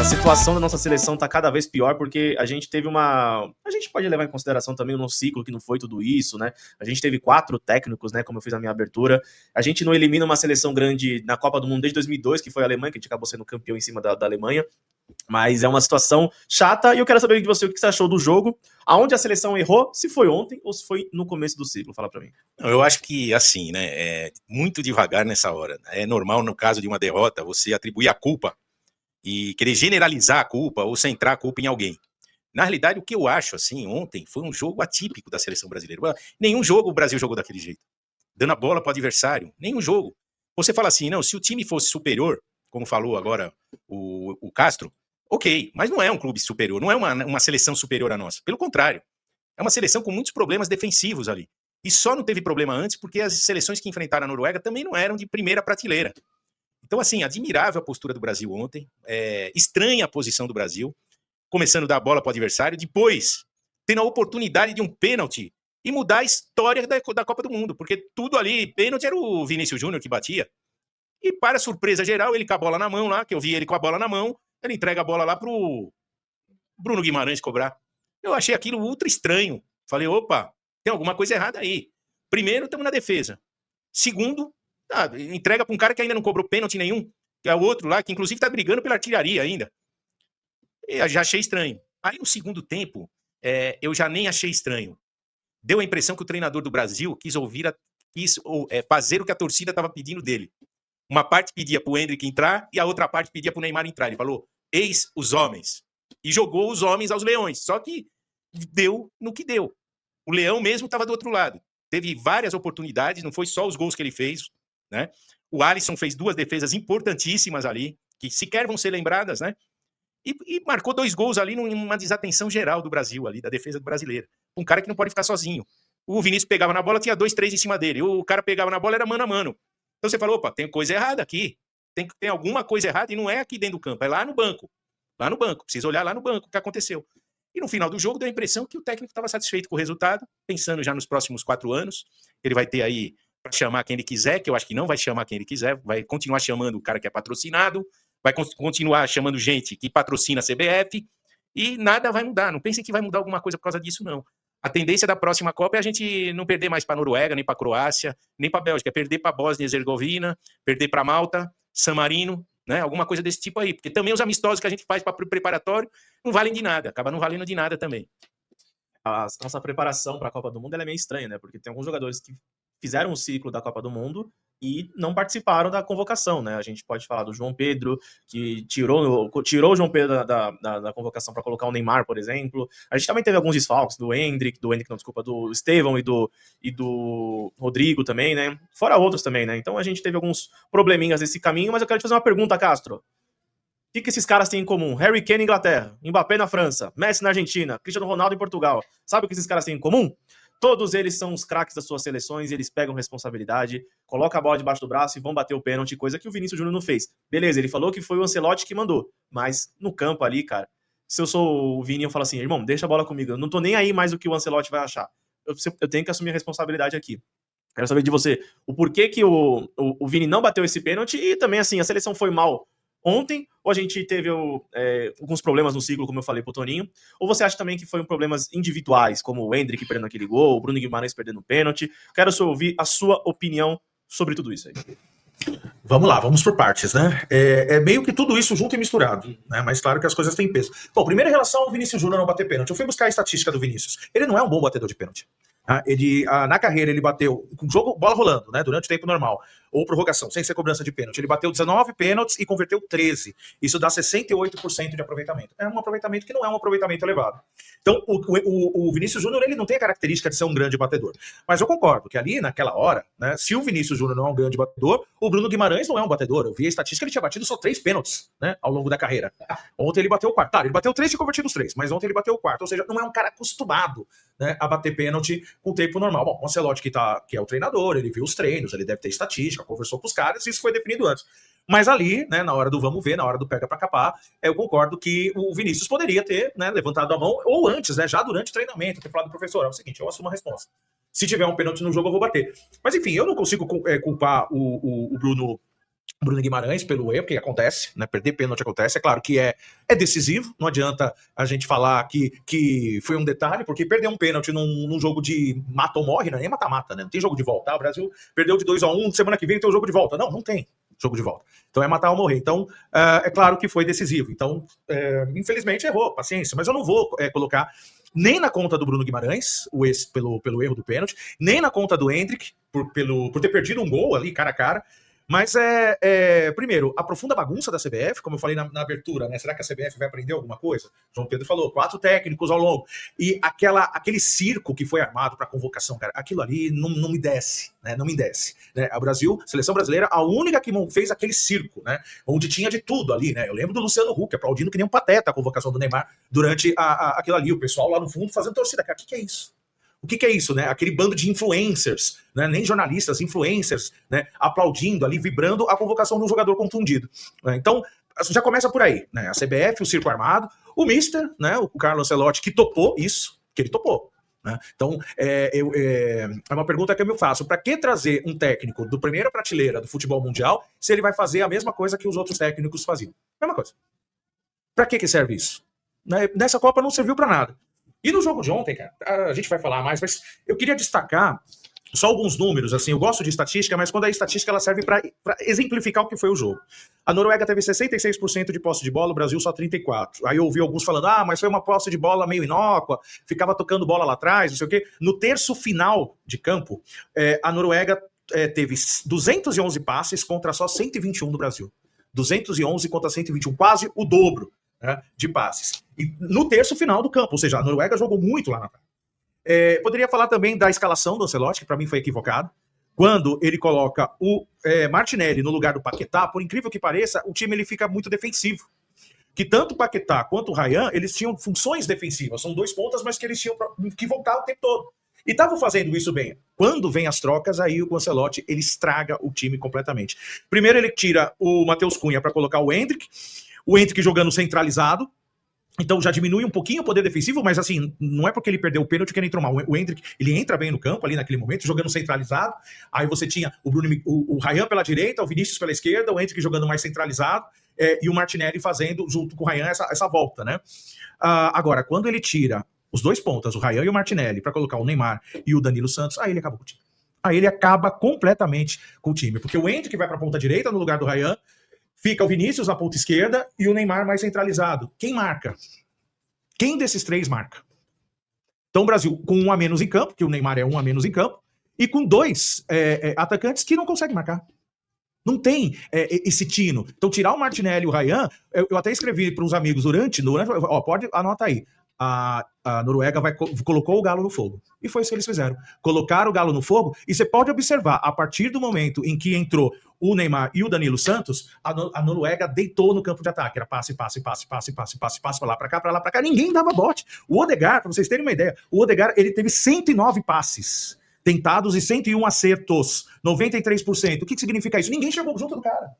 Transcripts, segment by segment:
A situação da nossa seleção tá cada vez pior porque a gente teve uma... A gente pode levar em consideração também o nosso ciclo, que não foi tudo isso, né? A gente teve 4 técnicos, né? Como eu fiz na minha abertura. A gente não elimina uma seleção grande na Copa do Mundo desde 2002, que foi a Alemanha, que a gente acabou sendo campeão em cima da Alemanha. Mas é uma situação chata e eu quero saber de você o que você achou do jogo, aonde a seleção errou, se foi ontem ou se foi no começo do ciclo. Fala pra mim. Eu acho que, assim, né, muito devagar nessa hora. É normal, no caso de uma derrota, você atribuir a culpa e querer generalizar a culpa ou centrar a culpa em alguém. Na realidade, o que eu acho, assim, ontem foi um jogo atípico da seleção brasileira. Nenhum jogo o Brasil jogou daquele jeito, dando a bola para o adversário. Nenhum jogo. Você fala assim, não, se o time fosse superior, como falou agora o Castro, ok, mas não é um clube superior, não é uma seleção superior à nossa. Pelo contrário, é uma seleção com muitos problemas defensivos ali. E só não teve problema antes porque as seleções que enfrentaram a Noruega também não eram de primeira prateleira. Então, assim, admirável a postura do Brasil ontem, estranha a posição do Brasil, começando a dar a bola para o adversário, depois tendo a oportunidade de um pênalti e mudar a história da Copa do Mundo, porque tudo ali, pênalti era o Vinícius Júnior que batia. E para surpresa geral, ele com a bola na mão lá, que eu vi ele com a bola na mão, ele entrega a bola lá pro Bruno Guimarães cobrar. Eu achei aquilo ultra estranho. Falei, opa, tem alguma coisa errada aí. Primeiro, estamos na defesa. Segundo, entrega para um cara que ainda não cobrou pênalti nenhum, que é o outro lá, que inclusive está brigando pela artilharia ainda. Eu já achei estranho. Aí no segundo tempo, eu já nem achei estranho. Deu a impressão que o treinador do Brasil quis fazer o que a torcida estava pedindo dele. Uma parte pedia para o Endrick entrar e a outra parte pedia para o Neymar entrar. Ele falou, eis os homens. E jogou os homens aos leões. Só que deu no que deu. O Leão mesmo estava do outro lado. Teve várias oportunidades, não foi só os gols que ele fez, né? O Alisson fez 2 defesas importantíssimas ali, que sequer vão ser lembradas, né? E marcou 2 gols ali numa desatenção geral do Brasil ali, da defesa brasileira. Um cara que não pode ficar sozinho. O Vinícius pegava na bola, tinha 2, 3 em cima dele. O cara pegava na bola, era mano a mano. Então você falou, opa, tem coisa errada aqui. Tem alguma coisa errada e não é aqui dentro do campo, é lá no banco. Lá no banco, precisa olhar lá no banco o que aconteceu. E no final do jogo deu a impressão que o técnico estava satisfeito com o resultado, pensando já nos próximos 4 anos. Ele vai ter aí para chamar quem ele quiser, que eu acho que não vai chamar quem ele quiser, vai continuar chamando o cara que é patrocinado, vai continuar chamando gente que patrocina a CBF, e nada vai mudar. Não pensem que vai mudar alguma coisa por causa disso, não. A tendência da próxima Copa é a gente não perder mais para a Noruega, nem para a Croácia, nem para a Bélgica, é perder para a Bósnia e Herzegovina, perder para Malta, San Marino, né? Alguma coisa desse tipo aí. Porque também os amistosos que a gente faz para o preparatório não valem de nada, acaba não valendo de nada também. A nossa preparação para a Copa do Mundo é meio estranha, né? Porque tem alguns jogadores que fizeram o ciclo da Copa do Mundo e não participaram da convocação, né? A gente pode falar do João Pedro, que tirou o João Pedro da convocação para colocar o Neymar, por exemplo. A gente também teve alguns desfalques do Endrick não, desculpa, do Estevão e do Rodrigo também, né? Fora outros também, né? Então a gente teve alguns probleminhas nesse caminho, mas eu quero te fazer uma pergunta, Castro. O que esses caras têm em comum? Harry Kane na Inglaterra, Mbappé na França, Messi na Argentina, Cristiano Ronaldo em Portugal. Sabe o que esses caras têm em comum? Todos eles são os craques das suas seleções, eles pegam responsabilidade, colocam a bola debaixo do braço e vão bater o pênalti, coisa que o Vinícius Júnior não fez. Beleza, ele falou que foi o Ancelotti que mandou, mas no campo ali, cara, se eu sou o Vini, eu falo assim, irmão, deixa a bola comigo, eu não tô nem aí mais do que o Ancelotti vai achar. Eu tenho que assumir a responsabilidade aqui. Quero saber de você o porquê que o Vini não bateu esse pênalti e também, assim, a seleção foi mal ontem, ou a gente teve alguns problemas no ciclo, como eu falei pro Toninho, ou você acha também que foram problemas individuais, como o Endrick perdendo aquele gol, o Bruno Guimarães perdendo o pênalti? Quero só ouvir a sua opinião sobre tudo isso aí. Vamos lá, vamos por partes, né? É meio que tudo isso junto e misturado, né? Mas claro que as coisas têm peso. Bom, primeiro em relação ao Vinícius Júnior não bater pênalti. Eu fui buscar a estatística do Vinícius. Ele não é um bom batedor de pênalti. Na carreira ele bateu, com jogo, bola rolando, né, durante o tempo normal, ou prorrogação, sem ser cobrança de pênalti, ele bateu 19 pênaltis e converteu 13. Isso dá 68% de aproveitamento. É um aproveitamento que não é um aproveitamento elevado. Então, o Vinícius Júnior, ele não tem a característica de ser um grande batedor. Mas eu concordo que ali, naquela hora, né, se o Vinícius Júnior não é um grande batedor, o Bruno Guimarães não é um batedor. Eu vi a estatística, ele tinha batido só 3 pênaltis, né, ao longo da carreira. Ontem ele bateu o quarto. Ele bateu 3 e convertido os 3, mas ontem ele bateu o quarto. Ou seja, não é um cara acostumado, né, a bater pênalti com o tempo normal. Bom, o Ancelotti que é o treinador, ele viu os treinos, ele deve ter estatística, conversou com os caras, isso foi definido antes. Mas ali, né, na hora do vamos ver, na hora do pega pra capar, eu concordo que o Vinícius poderia ter, né, levantado a mão, ou antes, né, já durante o treinamento, ter falado pro professor, é o seguinte, eu assumo a resposta. Se tiver um pênalti no jogo, eu vou bater. Mas enfim, eu não consigo culpar o Bruno Bruno Guimarães pelo erro, que acontece, né? Perder pênalti acontece, é claro que é decisivo, não adianta a gente falar que foi um detalhe, porque perder um pênalti num jogo de mata ou morre, não é nem mata-mata, né? Não tem jogo de volta. O Brasil perdeu de 2-1, semana que vem tem o jogo de volta. Não tem jogo de volta. Então é matar ou morrer. Então, é claro que foi decisivo. Então, infelizmente errou, paciência, mas eu não vou colocar nem na conta do Bruno Guimarães, pelo erro do pênalti, nem na conta do Endrick, por ter perdido um gol ali, cara a cara. Mas primeiro, a profunda bagunça da CBF, como eu falei na abertura, né? Será que a CBF vai aprender alguma coisa? João Pedro falou, 4 técnicos ao longo. E aquele circo que foi armado para convocação, cara, aquilo ali não me desce, né? Não me desce. Né? A seleção brasileira, a única que fez aquele circo, né? Onde tinha de tudo ali, né? Eu lembro do Luciano Huck aplaudindo que nem um pateta a convocação do Neymar durante aquilo ali, o pessoal lá no fundo fazendo torcida. Cara, o que é isso? O que é isso, né? Aquele bando de influencers, né? Nem jornalistas, influencers, né? Aplaudindo ali, vibrando a convocação de um jogador contundido. Então, já começa por aí, né? A CBF, o circo armado, o Mister, né? O Carlo Ancelotti, que topou isso, que ele topou. Né? Então, é uma pergunta que eu me faço. Para que trazer um técnico do primeira prateleira do futebol mundial se ele vai fazer a mesma coisa que os outros técnicos faziam? Mesma coisa. Para que serve isso? Nessa Copa não serviu para nada. E no jogo de ontem, cara, a gente vai falar mais, mas eu queria destacar só alguns números, assim, eu gosto de estatística, mas quando a estatística ela serve para exemplificar o que foi o jogo. A Noruega teve 66% de posse de bola, o Brasil só 34%. Aí eu ouvi alguns falando, mas foi uma posse de bola meio inócua, ficava tocando bola lá atrás, não sei o quê. No terço final de campo, a Noruega teve 211 passes contra só 121 do Brasil. 211 contra 121, quase o dobro, né, de passes. E no terço final do campo, ou seja, a Noruega jogou muito lá na frente. Poderia falar também da escalação do Ancelotti, que para mim foi equivocado. Quando ele coloca o Martinelli no lugar do Paquetá, por incrível que pareça, o time ele fica muito defensivo. Que tanto o Paquetá quanto o Ryan, eles tinham funções defensivas. São 2 pontas, mas que eles tinham que voltar o tempo todo. E estavam fazendo isso bem. Quando vem as trocas, aí o Ancelotti ele estraga o time completamente. Primeiro ele tira o Matheus Cunha para colocar o Endrick jogando centralizado. Então já diminui um pouquinho o poder defensivo, mas assim, não é porque ele perdeu o pênalti que ele entrou mal. O Endrick, ele entra bem no campo ali naquele momento, jogando centralizado. Aí você tinha o Ryan pela direita, o Vinícius pela esquerda, o Endrick jogando mais centralizado, e o Martinelli fazendo, junto com o Ryan, essa volta, né? Agora, quando ele tira os 2 pontas, o Ryan e o Martinelli, para colocar o Neymar e o Danilo Santos, aí ele acabou com o time. Aí ele acaba completamente com o time, porque o Endrick vai para a ponta direita no lugar do Ryan, fica o Vinícius na ponta esquerda e o Neymar mais centralizado. Quem marca? Quem desses 3 marca? Então o Brasil com 1 a menos em campo, que o Neymar é 1 a menos em campo, e com 2 atacantes que não conseguem marcar. Não tem esse tino. Então tirar o Martinelli e o Ryan, eu até escrevi para uns amigos durante pode anotar aí. A Noruega colocou o galo no fogo. E foi isso que eles fizeram. Colocaram o galo no fogo, e você pode observar, a partir do momento em que entrou o Neymar e o Danilo Santos, a Noruega deitou no campo de ataque. Era passe, pra lá, pra cá. Ninguém dava bote. O Odegaard, pra vocês terem uma ideia, ele teve 109 passes tentados e 101 acertos, 93%. O que significa isso? Ninguém chegou junto do cara.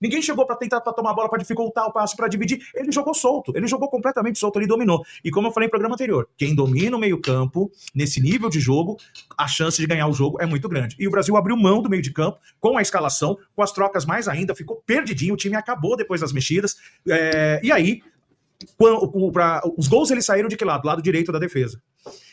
Ninguém chegou para tentar tomar a bola, para dificultar o passe, para dividir. Ele jogou solto, ele jogou completamente solto, ele dominou. E como eu falei no programa anterior, quem domina o meio-campo, nesse nível de jogo, a chance de ganhar o jogo é muito grande. E o Brasil abriu mão do meio de campo, com a escalação, com as trocas mais ainda, ficou perdidinho, o time acabou depois das mexidas. E aí, os gols eles saíram de que lado? Do lado direito da defesa.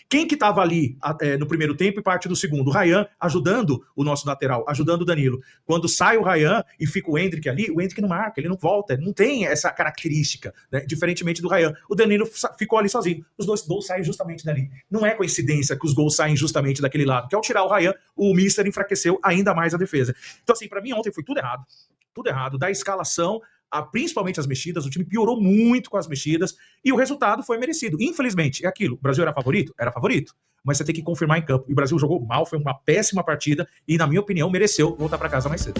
Quem que estava ali no primeiro tempo e parte do segundo? O Ryan ajudando o nosso lateral, ajudando o Danilo. Quando sai o Ryan e fica o Endrick ali, o Endrick não marca, ele não volta, ele não tem essa característica, né? Diferentemente do Ryan. O Danilo ficou ali sozinho. Os 2 gols saem justamente dali. Não é coincidência que os gols saem justamente daquele lado, que ao tirar o Ryan, o Mister enfraqueceu ainda mais a defesa. Então assim, para mim ontem foi tudo errado. Tudo errado, da escalação, principalmente as mexidas, o time piorou muito com as mexidas e o resultado foi merecido. Infelizmente, é aquilo, o Brasil era favorito? Era favorito, mas você tem que confirmar em campo. E o Brasil jogou mal, foi uma péssima partida e, na minha opinião, mereceu voltar para casa mais cedo.